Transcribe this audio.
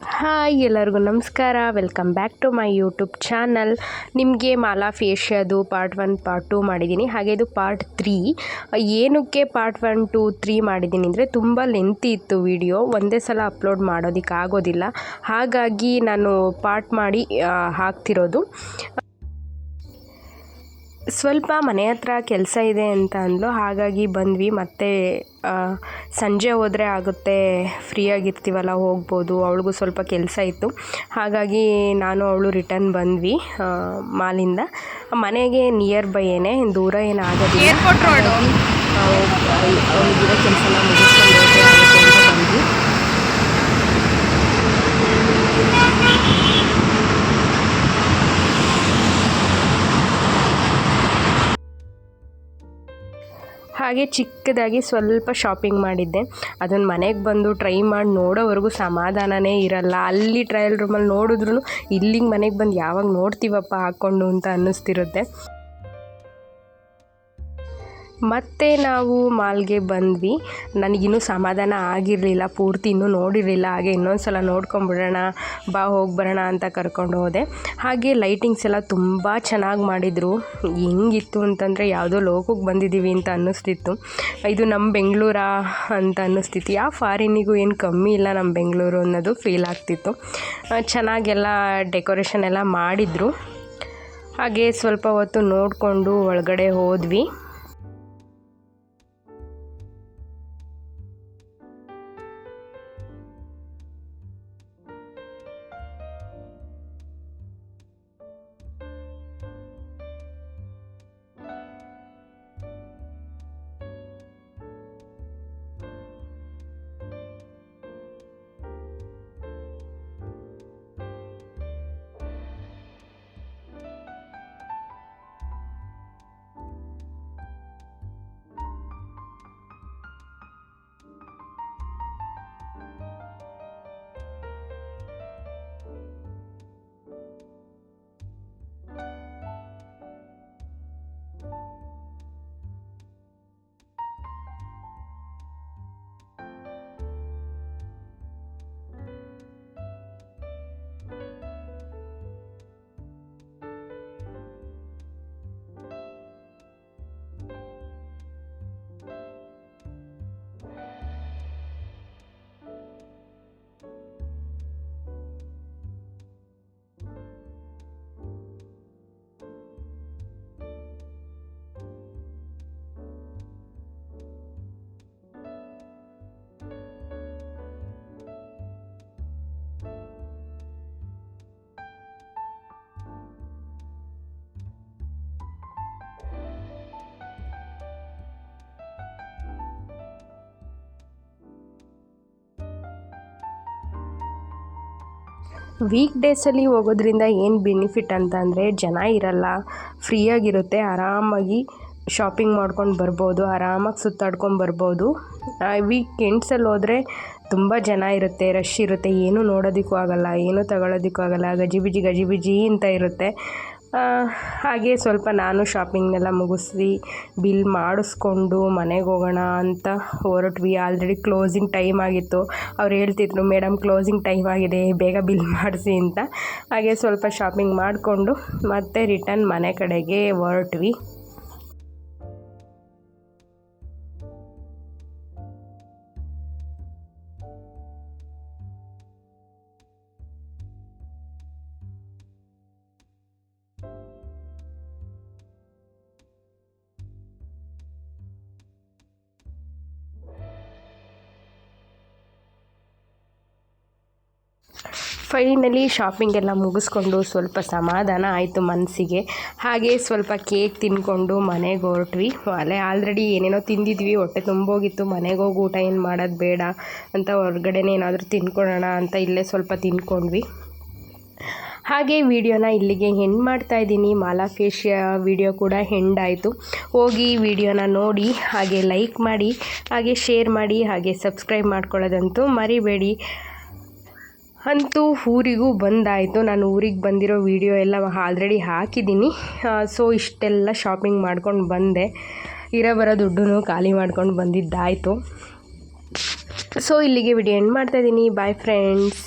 Hi ಎಲ್ಲರಿಗೂ ನಮಸ್ಕಾರ. Welcome back to my YouTube channel. ನಿಮಗೆ ಮಾಲಾ ಫೇಶಿಯದು ಪಾರ್ಟ್ 1 ಪಾರ್ಟ್ 2 ಮಾಡಿದ್ದೀನಿ. ಹಾಗೆ ಇದು ಪಾರ್ಟ್ 3. ಏನಕ್ಕೆ ಪಾರ್ಟ್ 1 2 3 ಮಾಡಿದ್ದೀನಿ ಅಂದರೆ ತುಂಬ ಲೆಂತಿ ಇತ್ತು ವಿಡಿಯೋ, ಒಂದೇ ಸಲ ಅಪ್ಲೋಡ್ ಮಾಡೋದಕ್ಕಾಗೋದಿಲ್ಲ. ಹಾಗಾಗಿ ನಾನು ಪಾರ್ಟ್ ಮಾಡಿ ಹಾಕ್ತಿರೋದು. ಸ್ವಲ್ಪ ಮನೆ ಹತ್ರ ಕೆಲಸ ಇದೆ ಅಂತ ಅಂದ್ಲು, ಹಾಗಾಗಿ ಬಂದ್ವಿ. ಮತ್ತು ಸಂಜೆ ಹೋದರೆ ಆಗುತ್ತೆ, ಫ್ರೀಯಾಗಿರ್ತೀವಲ್ಲ, ಹೋಗ್ಬೋದು. ಅವಳಿಗೂ ಸ್ವಲ್ಪ ಕೆಲಸ ಇತ್ತು, ಹಾಗಾಗಿ ನಾನು ಅವಳು ರಿಟರ್ನ್ ಬಂದ್ವಿ ಮಾಲಿಂದ. ಮನೆಗೆ ನಿಯರ್ ಬೈ ಏನೇ, ದೂರ ಏನಾಗೋದಿಲ್ಲ. ಅವಳಿಗಿರೋ ಕೆಲಸನ ಮುಗಿಸ್ಕೊಂಡು ಆಗುತ್ತೆ ಅಂತ ಬಂದ್ವಿ. ಹಾಗೆ ಚಿಕ್ಕದಾಗಿ ಸ್ವಲ್ಪ ಶಾಪಿಂಗ್ ಮಾಡಿದ್ದೆ. ಅದನ್ನು ಮನೆಗೆ ಬಂದು ಟ್ರೈ ಮಾಡಿ ನೋಡೋವರೆಗೂ ಸಮಾಧಾನನೇ ಇರಲ್ಲ. ಅಲ್ಲಿ ಟ್ರಯಲ್ ರೂಮಲ್ಲಿ ನೋಡಿದ್ರೂ ಇಲ್ಲಿಗೆ ಮನೆಗೆ ಬಂದು ಯಾವಾಗ ನೋಡ್ತೀವಪ್ಪ ಹಾಕ್ಕೊಂಡು ಅಂತ ಅನ್ನಿಸ್ತಿರುತ್ತೆ. ಮತ್ತು ನಾವು ಮಾಲ್ಗೆ ಬಂದ್ವಿ. ನನಗಿನ್ನೂ ಸಮಾಧಾನ ಆಗಿರಲಿಲ್ಲ, ಪೂರ್ತಿ ಇನ್ನೂ ನೋಡಿರಲಿಲ್ಲ. ಹಾಗೆ ಇನ್ನೊಂದು ಸಲ ನೋಡ್ಕೊಂಬಿಡೋಣ ಬಾ, ಹೋಗಿ ಬರೋಣ ಅಂತ ಕರ್ಕೊಂಡು ಹೋದೆ. ಹಾಗೆ ಲೈಟಿಂಗ್ಸ್ ಎಲ್ಲ ತುಂಬ ಚೆನ್ನಾಗಿ ಮಾಡಿದರು. ಹೆಂಗಿತ್ತು ಅಂತಂದರೆ ಯಾವುದೋ ಲೋಕಕ್ಕೆ ಬಂದಿದ್ದೀವಿ ಅಂತ ಅನ್ನಿಸ್ತಿತ್ತು. ಇದು ನಮ್ಮ ಬೆಂಗಳೂರಾ ಅಂತ ಅನ್ನಿಸ್ತಿತ್ತು. ಯಾವ ಫಾರಿನಿಗೂ ಏನು ಕಮ್ಮಿ ಇಲ್ಲ ನಮ್ಮ ಬೆಂಗಳೂರು ಅನ್ನೋದು ಫೀಲ್ ಆಗ್ತಿತ್ತು. ಚೆನ್ನಾಗೆಲ್ಲ ಡೆಕೋರೇಷನ್ ಎಲ್ಲ ಮಾಡಿದರು. ಹಾಗೆ ಸ್ವಲ್ಪ ಹೊತ್ತು ನೋಡಿಕೊಂಡು ಒಳಗಡೆ ಹೋದ್ವಿ. ವೀಕ್ ಡೇಸಲ್ಲಿ ಹೋಗೋದ್ರಿಂದ ಏನು ಬೆನಿಫಿಟ್ ಅಂತ ಅಂದರೆ, ಜನ ಇರಲ್ಲ, ಫ್ರೀಯಾಗಿರುತ್ತೆ, ಆರಾಮಾಗಿ ಶಾಪಿಂಗ್ ಮಾಡ್ಕೊಂಡು ಬರ್ಬೋದು, ಆರಾಮಾಗಿ ಸುತ್ತಾಡ್ಕೊಂಡು ಬರ್ಬೋದು. ವೀಕೆಂಡ್ಸಲ್ಲಿ ಹೋದರೆ ತುಂಬ ಜನ ಇರುತ್ತೆ, ರಶ್ ಇರುತ್ತೆ, ಏನೂ ನೋಡೋದಕ್ಕೂ ಆಗೋಲ್ಲ, ಏನೂ ತಗೊಳ್ಳೋದಕ್ಕೂ ಆಗೋಲ್ಲ, ಗಜಿಬಿಜಿ ಅಂತ ಇರುತ್ತೆ. ಹಾಗೆ ಸ್ವಲ್ಪ ನಾನು ಶಾಪಿಂಗ್ನೆಲ್ಲ ಮುಗಿಸಿ ಬಿಲ್ ಮಾಡಿಸ್ಕೊಂಡು ಮನೆಗೆ ಹೋಗೋಣ ಅಂತ ಹೊರಟ್ವಿ. ಆಲ್ರೆಡಿ ಕ್ಲೋಸಿಂಗ್ ಟೈಮ್ ಆಗಿತ್ತು. ಅವ್ರು ಹೇಳ್ತಿದ್ರು, ಮೇಡಮ್ ಕ್ಲೋಸಿಂಗ್ ಟೈಮ್ ಆಗಿದೆ, ಬೇಗ ಬಿಲ್ ಮಾಡಿಸಿ ಅಂತ. ಹಾಗೆ ಸ್ವಲ್ಪ ಶಾಪಿಂಗ್ ಮಾಡಿಕೊಂಡು ಮತ್ತೆ ರಿಟರ್ನ್ ಮನೆ ಕಡೆಗೆ ಹೊರಟ್ವಿ. ಫೈನಲಿ ಶಾಪಿಂಗ್ ಎಲ್ಲ ಮುಗಿಸ್ಕೊಂಡು ಸ್ವಲ್ಪ ಸಮಾಧಾನ ಆಯಿತು ಮನಸ್ಸಿಗೆ. ಹಾಗೆ ಸ್ವಲ್ಪ ಕೇಕ್ ತಿಂದ್ಕೊಂಡು ಮನೆಗೆ ಹೊರಟ್ವಿ. ಆಲ್ರೆಡಿ ಏನೇನೋ ತಿಂದಿದ್ವಿ, ಹೊಟ್ಟೆ ತುಂಬೋಗಿತ್ತು. ಮನೆಗೆ ಹೋಗಿ ಊಟ ಏನು ಮಾಡೋದು ಬೇಡ ಅಂತ ಹೊರಗಡೆನೇ ಏನಾದರೂ ತಿನ್ಕೊಳ್ಳೋಣ ಅಂತ ಇಲ್ಲೇ ಸ್ವಲ್ಪ ತಿನ್ಕೊಂಡ್ವಿ. ಹಾಗೆ ವಿಡಿಯೋನ ಇಲ್ಲಿಗೆ ಎಂಡ್ ಮಾಡ್ತಾಯಿದ್ದೀನಿ. ಮಾಲಾ ಫೇಶಿಯ ವಿಡಿಯೋ ಕೂಡ ಎಂಡ್ ಆಯಿತು. ಹೋಗಿ ವಿಡಿಯೋನ ನೋಡಿ, ಹಾಗೆ ಲೈಕ್ ಮಾಡಿ, ಹಾಗೆ ಶೇರ್ ಮಾಡಿ, ಹಾಗೆ ಸಬ್ಸ್ಕ್ರೈಬ್ ಮಾಡ್ಕೊಳ್ಳೋದಂತೂ ಮರಿಬೇಡಿ. ಅಂತೂ ಊರಿಗೂ ಬಂದಾಯಿತು. ನಾನು ಊರಿಗೆ ಬಂದಿರೋ ವಿಡಿಯೋ ಎಲ್ಲ ಆಲ್ರೆಡಿ ಹಾಕಿದ್ದೀನಿ. ಸೊ ಇಷ್ಟೆಲ್ಲ ಶಾಪಿಂಗ್ ಮಾಡ್ಕೊಂಡು ಬಂದೆ. ಇರೋ ಬರೋ ದುಡ್ಡು ಖಾಲಿ ಮಾಡ್ಕೊಂಡು ಬಂದಿದ್ದಾಯಿತು. ಸೊ ಇಲ್ಲಿಗೆ ವಿಡಿಯೋ ಎಂಡ್ ಮಾಡ್ತಾಯಿದ್ದೀನಿ. Bye friends.